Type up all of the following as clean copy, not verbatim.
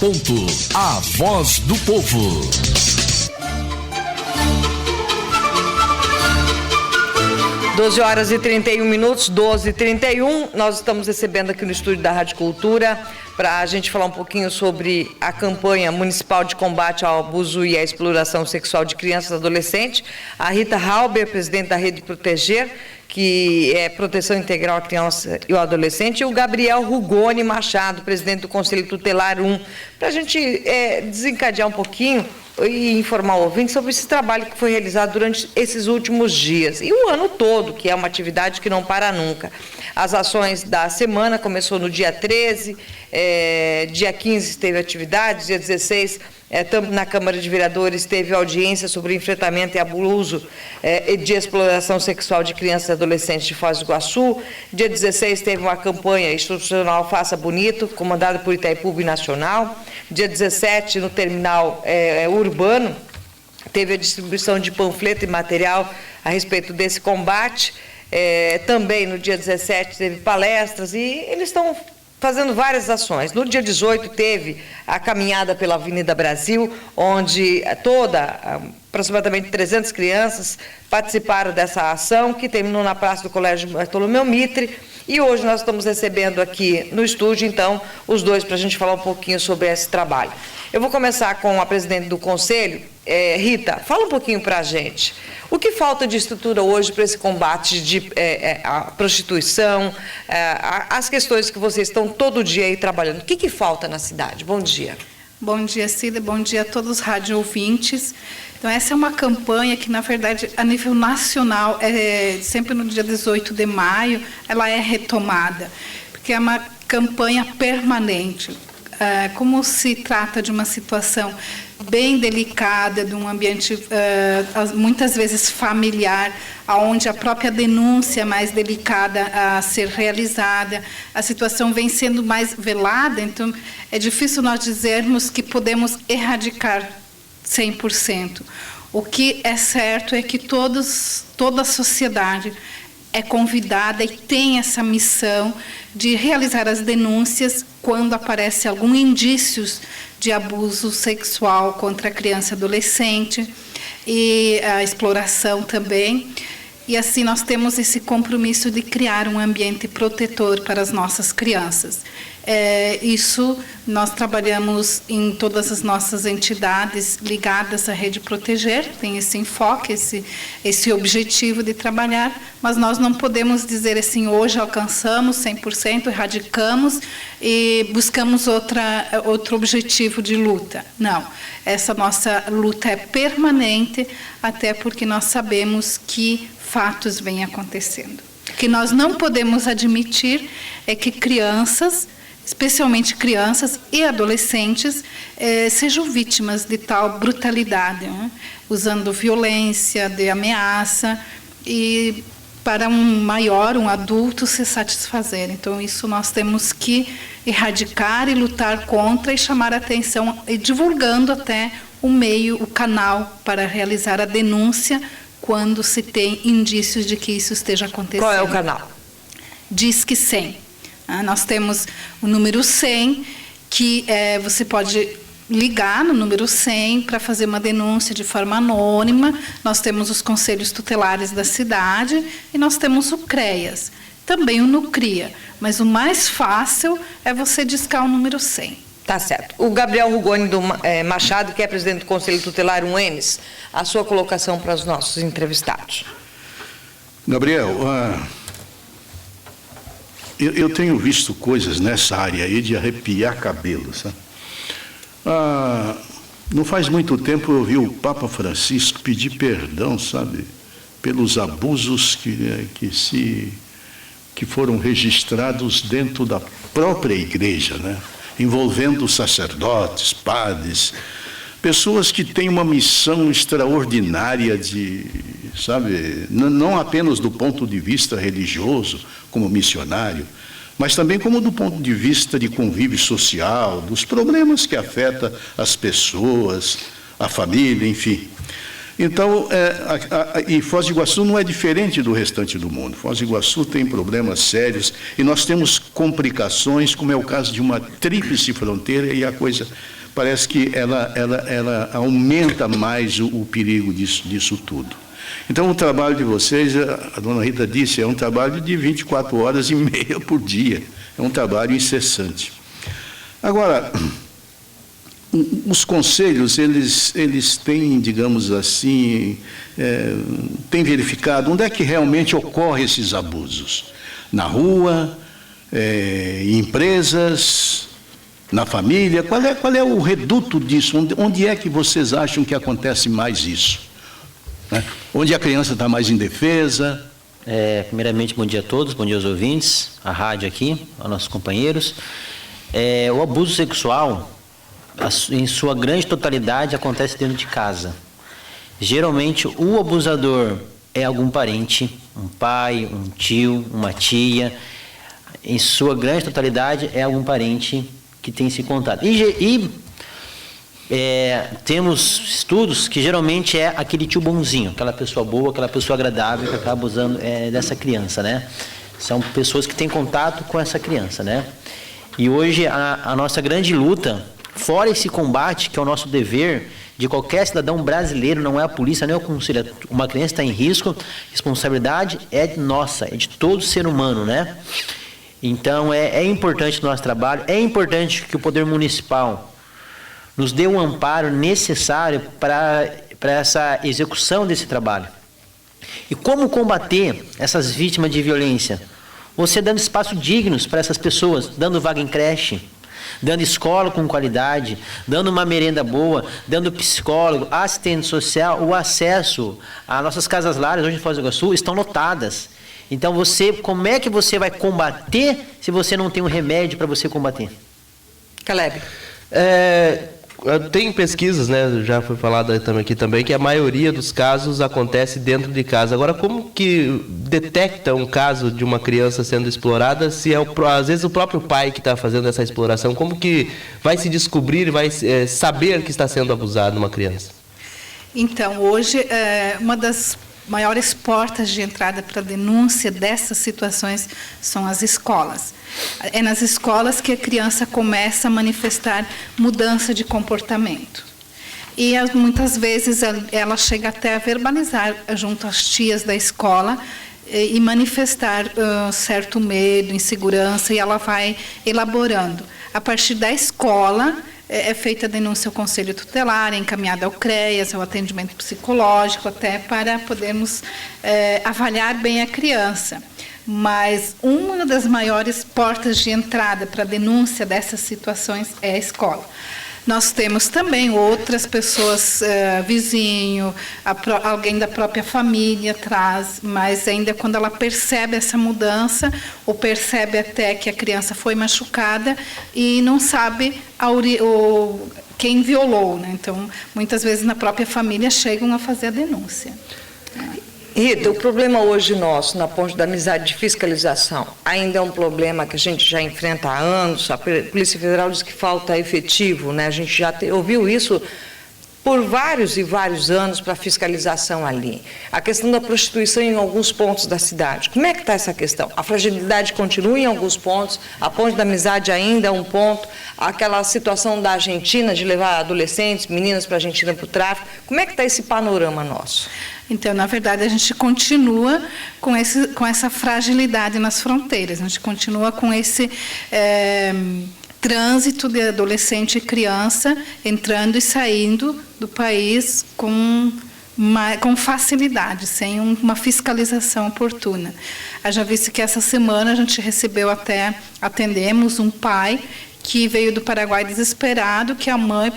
A voz do povo. 12h31, 12h31. Nós estamos recebendo aqui no estúdio da Rádio Cultura para a gente falar um pouquinho sobre a campanha municipal de combate ao abuso e à exploração sexual de crianças e adolescentes. A Rita Halber, presidente da Rede Proteger, que é Proteção Integral à Criança e ao Adolescente, e o Gabriel Rugoni Machado, presidente do Conselho Tutelar 1, para a gente desencadear um pouquinho e informar o ouvinte sobre esse trabalho que foi realizado durante esses últimos dias e o ano todo, que é uma atividade que não para nunca. As ações da semana começou no dia 13, dia 15 teve atividade, dia 16 na Câmara de Vereadores teve audiência sobre o enfrentamento e abuso de exploração sexual de crianças e adolescentes de Foz do Iguaçu. Dia 16 teve uma campanha institucional Faça Bonito, comandada por Itaipu Binacional. Dia 17, no terminal urbano, teve a distribuição de panfleto e material a respeito desse combate. Também no dia 17 teve palestras e eles estão fazendo várias ações. No dia 18 teve a caminhada pela Avenida Brasil, onde aproximadamente 300 crianças participaram dessa ação, que terminou na Praça do Colégio Bartolomeu Mitre. E hoje nós estamos recebendo aqui no estúdio, então, os dois para a gente falar um pouquinho sobre esse trabalho. Eu vou começar com a presidente do Conselho. Rita, fala um pouquinho para a gente. O que falta de estrutura hoje para esse combate à prostituição, as questões que vocês estão todo dia aí trabalhando? O que falta na cidade? Bom dia. Bom dia, Cida. Bom dia a todos os rádio ouvintes. Então, essa é uma campanha que, na verdade, a nível nacional, sempre no dia 18 de maio, ela é retomada, porque é uma campanha permanente. Como se trata de uma situação bem delicada, de um ambiente muitas vezes familiar, onde a própria denúncia é mais delicada a ser realizada, a situação vem sendo mais velada, então é difícil nós dizermos que podemos erradicar 100%. O que é certo é que toda a sociedade é convidada e tem essa missão de realizar as denúncias quando aparece algum indícios de abuso sexual contra a criança e adolescente e a exploração também. E assim nós temos esse compromisso de criar um ambiente protetor para as nossas crianças. Isso nós trabalhamos em todas as nossas entidades ligadas à Rede Proteger, tem esse enfoque, esse objetivo de trabalhar, mas nós não podemos dizer assim, hoje alcançamos 100%, erradicamos e buscamos outro objetivo de luta. Não, essa nossa luta é permanente, até porque nós sabemos que fatos vêm acontecendo. O que nós não podemos admitir é que crianças, especialmente crianças e adolescentes, sejam vítimas de tal brutalidade, né? Usando violência, de ameaça, e para um adulto se satisfazer. Então, isso nós temos que erradicar e lutar contra e chamar a atenção, e divulgando até o canal para realizar a denúncia quando se tem indícios de que isso esteja acontecendo. Qual é o canal? Disque 100. Nós temos o número 100, que você pode ligar no número 100 para fazer uma denúncia de forma anônima. Nós temos os conselhos tutelares da cidade e nós temos o CREAS, também o NUCRIA. Mas o mais fácil é você discar o número 100. Tá certo. O Gabriel Rugoni Machado, que é presidente do Conselho Tutelar 1, a sua colocação para os nossos entrevistados. Gabriel, eu tenho visto coisas nessa área aí de arrepiar cabelo, sabe? Não faz muito tempo eu vi o Papa Francisco pedir perdão, sabe, pelos abusos que foram registrados dentro da própria igreja, né? Envolvendo sacerdotes, padres, pessoas que têm uma missão extraordinária não apenas do ponto de vista religioso, como missionário, mas também como do ponto de vista de convívio social, dos problemas que afetam as pessoas, a família, enfim. Então, e Foz do Iguaçu não é diferente do restante do mundo. Foz do Iguaçu tem problemas sérios e nós temos complicações, como é o caso de uma tríplice fronteira, e a coisa parece que ela aumenta mais o perigo disso tudo. Então, o trabalho de vocês, a dona Rita disse, é um trabalho de 24 horas e meia por dia. É um trabalho incessante. Agora, os conselhos, eles têm, digamos assim, têm verificado onde é que realmente ocorrem esses abusos. Na rua, em empresas, na família. Qual é o reduto disso? Onde é que vocês acham que acontece mais isso? Onde a criança está mais indefesa? Primeiramente, bom dia a todos, bom dia aos ouvintes, à rádio aqui, aos nossos companheiros. O abuso sexual, em sua grande totalidade, acontece dentro de casa. Geralmente, o abusador é algum parente, um pai, um tio, uma tia. Em sua grande totalidade, é algum parente que tem esse contato. Temos estudos que geralmente é aquele tio bonzinho, aquela pessoa boa, aquela pessoa agradável que acaba abusando dessa criança, né? São pessoas que têm contato com essa criança, né? E hoje a nossa grande luta, fora esse combate, que é o nosso dever de qualquer cidadão brasileiro, não é a polícia, não é o conselho, uma criança está em risco, responsabilidade é nossa, é de todo ser humano, né? Então é importante o nosso trabalho, é importante que o poder municipal nos dê o amparo necessário para essa execução desse trabalho. E como combater essas vítimas de violência? Você dando espaços dignos para essas pessoas, dando vaga em creche, dando escola com qualidade, dando uma merenda boa, dando psicólogo, assistente social, o acesso às nossas casas lares, hoje em Foz do Iguaçu, estão lotadas. Então, como é que você vai combater se você não tem um remédio para você combater? Caleb. Tem pesquisas, né, já foi falado aqui também, que a maioria dos casos acontece dentro de casa. Agora, como que detecta um caso de uma criança sendo explorada se às vezes o próprio pai que está fazendo essa exploração? Como que vai se descobrir, vai saber que está sendo abusado uma criança? Então, hoje, uma das maiores portas de entrada para a denúncia dessas situações são as escolas. É nas escolas que a criança começa a manifestar mudança de comportamento. E muitas vezes ela chega até a verbalizar junto às tias da escola e manifestar certo medo, insegurança, e ela vai elaborando. A partir da escola, é feita a denúncia ao Conselho Tutelar, é encaminhada ao CREAS, ao atendimento psicológico, até para podermos avaliar bem a criança. Mas uma das maiores portas de entrada para a denúncia dessas situações é a escola. Nós temos também outras pessoas, vizinho, alguém da própria família traz, mas ainda quando ela percebe essa mudança, ou percebe até que a criança foi machucada e não sabe quem violou, né? Então, muitas vezes na própria família chegam a fazer a denúncia. Rita, o problema hoje nosso, na ponte da amizade de fiscalização, ainda é um problema que a gente já enfrenta há anos. A Polícia Federal diz que falta efetivo, né? A gente já ouviu isso por vários e vários anos para fiscalização ali. A questão da prostituição em alguns pontos da cidade. Como é que está essa questão? A fragilidade continua em alguns pontos, a ponte da amizade ainda é um ponto, aquela situação da Argentina de levar adolescentes, meninas para a Argentina para o tráfico. Como é que está esse panorama nosso? Então, na verdade, a gente continua com essa fragilidade nas fronteiras, a gente continua com esse trânsito de adolescente e criança entrando e saindo do país com facilidade, sem uma fiscalização oportuna. Já visto que essa semana a gente atendemos um pai que veio do Paraguai desesperado, que a mãe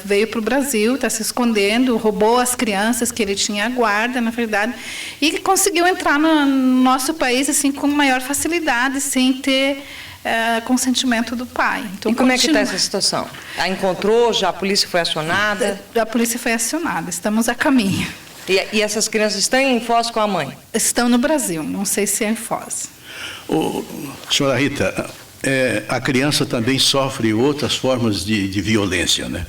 veio para o Brasil, está se escondendo, roubou as crianças que ele tinha à guarda, na verdade, e conseguiu entrar no nosso país assim com maior facilidade, sem ter consentimento do pai. Então, e como é que está essa situação? A encontrou? Já a polícia foi acionada? A polícia foi acionada, estamos a caminho. E essas crianças estão em Foz com a mãe? Estão no Brasil, não sei se é em Foz. Senhora Rita, a criança também sofre outras formas de violência, né?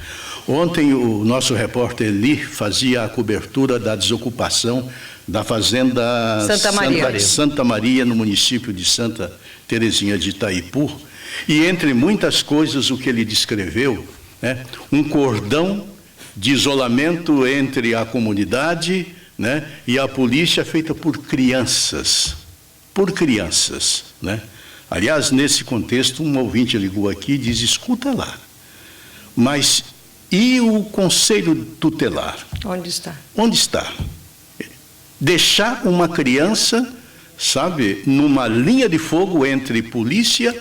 Ontem o nosso repórter Eli fazia a cobertura da desocupação da fazenda Santa Maria, no município de Santa Terezinha de Itaipu, e entre muitas coisas o que ele descreveu, né, um cordão de isolamento entre a comunidade, né, e a polícia feita por crianças, né? Aliás, nesse contexto, um ouvinte ligou aqui e diz, escuta lá, mas e o conselho tutelar? Onde está? Onde está? Deixar uma criança, sabe, numa linha de fogo entre polícia,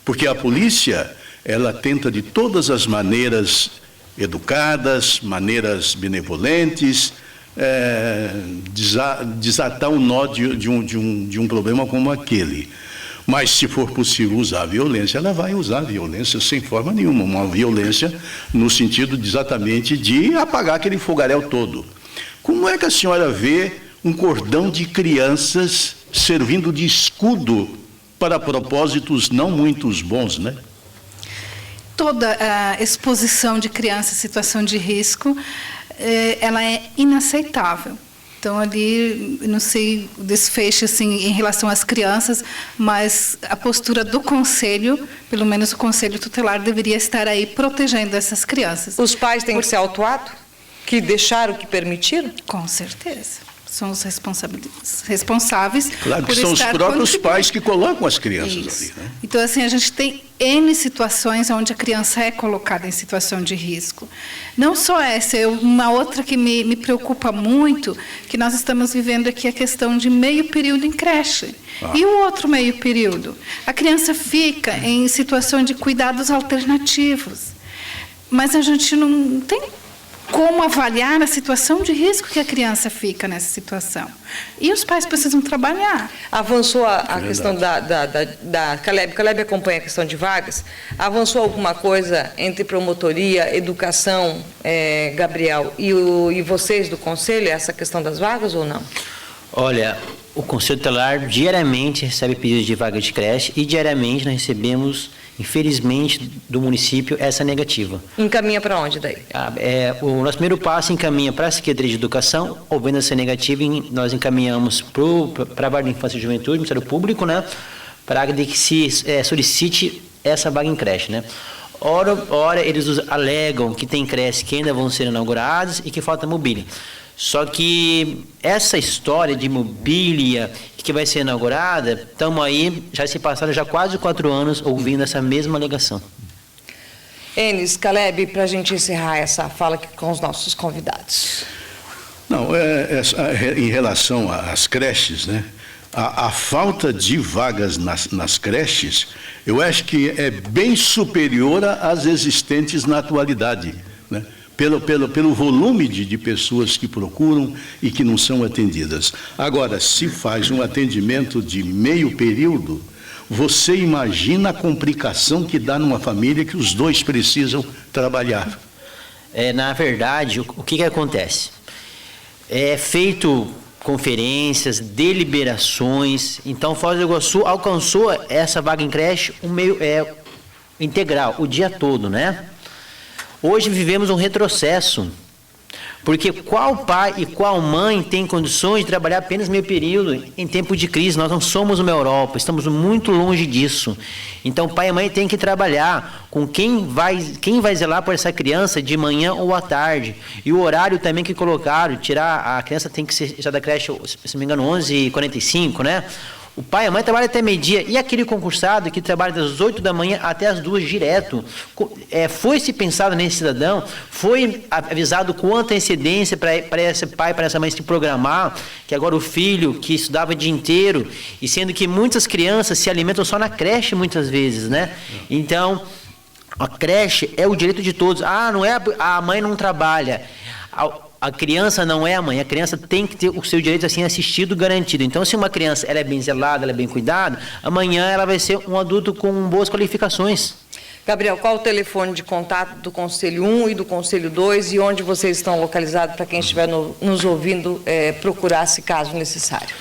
porque a polícia, ela tenta de todas as maneiras educadas, maneiras benevolentes, desatar o nó de um problema como aquele. Mas, se for possível usar a violência, ela vai usar a violência sem forma nenhuma. Uma violência no sentido exatamente de apagar aquele fogaréu todo. Como é que a senhora vê um cordão de crianças servindo de escudo para propósitos não muito bons, né? Toda a exposição de criança em situação de risco, ela é inaceitável. Então, ali, não sei o desfecho assim, em relação às crianças, mas a postura do Conselho, pelo menos o Conselho Tutelar, deveria estar aí protegendo essas crianças. Os pais têm que ser autuados? Que deixaram, que permitiram? Com certeza. São os responsáveis claro que por são os estar próprios pais que colocam as crianças Isso. ali, né? Então, assim, a gente tem N situações onde a criança é colocada em situação de risco. Não só essa, uma outra que me preocupa muito, que nós estamos vivendo aqui, a questão de meio período em creche. E o outro meio período? A criança fica em situação de cuidados alternativos. Mas a gente não tem como avaliar a situação de risco que a criança fica nessa situação. E os pais precisam trabalhar. Avançou a questão da Caleb. Caleb acompanha a questão de vagas. Avançou alguma coisa entre promotoria, educação, Gabriel, e vocês do Conselho, essa questão das vagas ou não? Olha, o Conselho Tutelar diariamente recebe pedidos de vaga de creche e diariamente nós recebemos, infelizmente, do município essa negativa. Encaminha para onde daí? O nosso primeiro passo encaminha para a Secretaria de Educação, havendo essa negativa, nós encaminhamos para a Vaga de Infância e Juventude, Ministério Público, né, para que se solicite essa vaga em creche, né. Ora eles alegam que tem creche que ainda vão ser inauguradas e que falta mobília. Só que essa história de mobília que vai ser inaugurada, estamos aí, já se passaram já quase 4 anos ouvindo essa mesma alegação. Enes, Caleb, para a gente encerrar essa fala aqui com os nossos convidados. Não, em relação às creches, né? A falta de vagas nas creches, eu acho que é bem superior às existentes na atualidade, né? Pelo volume de pessoas que procuram e que não são atendidas. Agora, se faz um atendimento de meio período, você imagina a complicação que dá numa família que os dois precisam trabalhar. Na verdade, o que acontece? É feito conferências, deliberações. Então, Foz do Iguaçu alcançou essa vaga em creche integral, o dia todo, né? Hoje vivemos um retrocesso, porque qual pai e qual mãe tem condições de trabalhar apenas meio período em tempo de crise? Nós não somos uma Europa, estamos muito longe disso. Então, pai e mãe têm que trabalhar com quem vai zelar por essa criança de manhã ou à tarde. E o horário também que colocaram, a criança tem que ser já da creche, se não me engano, 11h45, né? O pai e a mãe trabalham até meio-dia. E aquele concursado que trabalha das 8 da manhã até as 2 direto? Foi-se pensado nesse cidadão? Foi avisado com antecedência para esse pai, para essa mãe se programar? Que agora o filho que estudava o dia inteiro, e sendo que muitas crianças se alimentam só na creche muitas vezes, né? Então, a creche é o direito de todos. Não é a mãe não trabalha. A criança não é a mãe, a criança tem que ter o seu direito assim assistido, garantido. Então, se uma criança ela é bem zelada, ela é bem cuidada, amanhã ela vai ser um adulto com boas qualificações. Gabriel, qual o telefone de contato do Conselho 1 e do Conselho 2 e onde vocês estão localizados para quem estiver nos ouvindo procurar se caso necessário?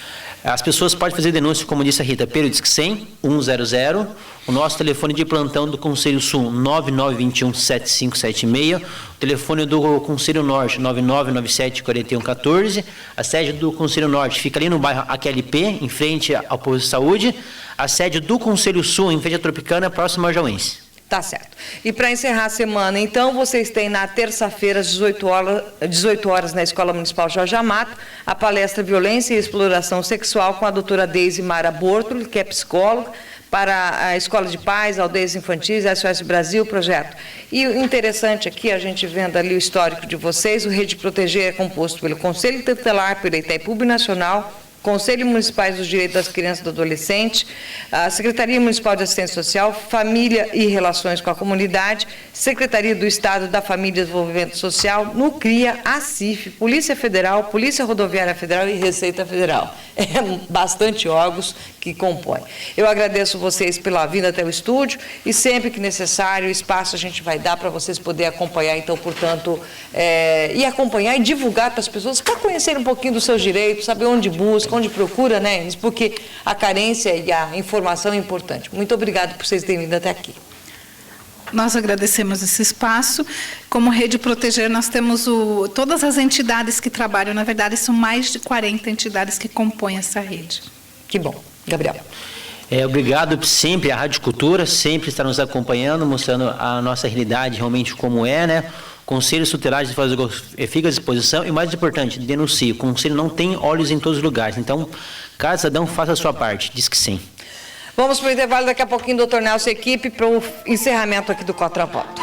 As pessoas podem fazer denúncia, como disse a Rita, pelo Disque 100, 100, o nosso telefone de plantão do Conselho Sul, 9921-7576, o telefone do Conselho Norte, 9997-4114, a sede do Conselho Norte fica ali no bairro AQLP, em frente ao posto de saúde, a sede do Conselho Sul, em frente à Tropicana, próximo ao Jauense. Tá certo. E para encerrar a semana, então, vocês têm na terça-feira, às 18 horas, na Escola Municipal Jorge Amato, a palestra Violência e Exploração Sexual com a doutora Deise Mara Bortoli, que é psicóloga, para a Escola de Pais, Aldeias Infantis, SOS Brasil, projeto. E o interessante aqui, a gente vendo ali o histórico de vocês, o Rede Proteger é composto pelo Conselho Tutelar, pela Itaipu Nacional, Conselho Municipais dos Direitos das Crianças e do Adolescente, a Secretaria Municipal de Assistência Social, Família e Relações com a Comunidade, Secretaria do Estado da Família e Desenvolvimento Social, NUCRIA, ACIF, Polícia Federal, Polícia Rodoviária Federal e Receita Federal. É bastante órgãos que compõem. Eu agradeço vocês pela vinda até o estúdio e sempre que necessário, espaço a gente vai dar para vocês poderem acompanhar, então, portanto, e acompanhar e divulgar para as pessoas, para conhecerem um pouquinho dos seus direitos, saber onde busca, onde procura, né? Porque a carência e a informação é importante. Muito obrigada por vocês terem vindo até aqui. Nós agradecemos esse espaço. Como Rede Proteger, nós temos todas as entidades que trabalham, na verdade, são mais de 40 entidades que compõem essa rede. Que bom. Gabriel. Obrigado sempre à Rádio Cultura, sempre está nos acompanhando, mostrando a nossa realidade realmente como é, né? Conselhos tutelares fica à disposição e, mais importante, denuncie. O Conselho não tem olhos em todos os lugares, então, cada cidadão faça a sua parte, diz que sim. Vamos para o intervalo, daqui a pouquinho, doutor Nelson e equipe, para o encerramento aqui do Contra Voto.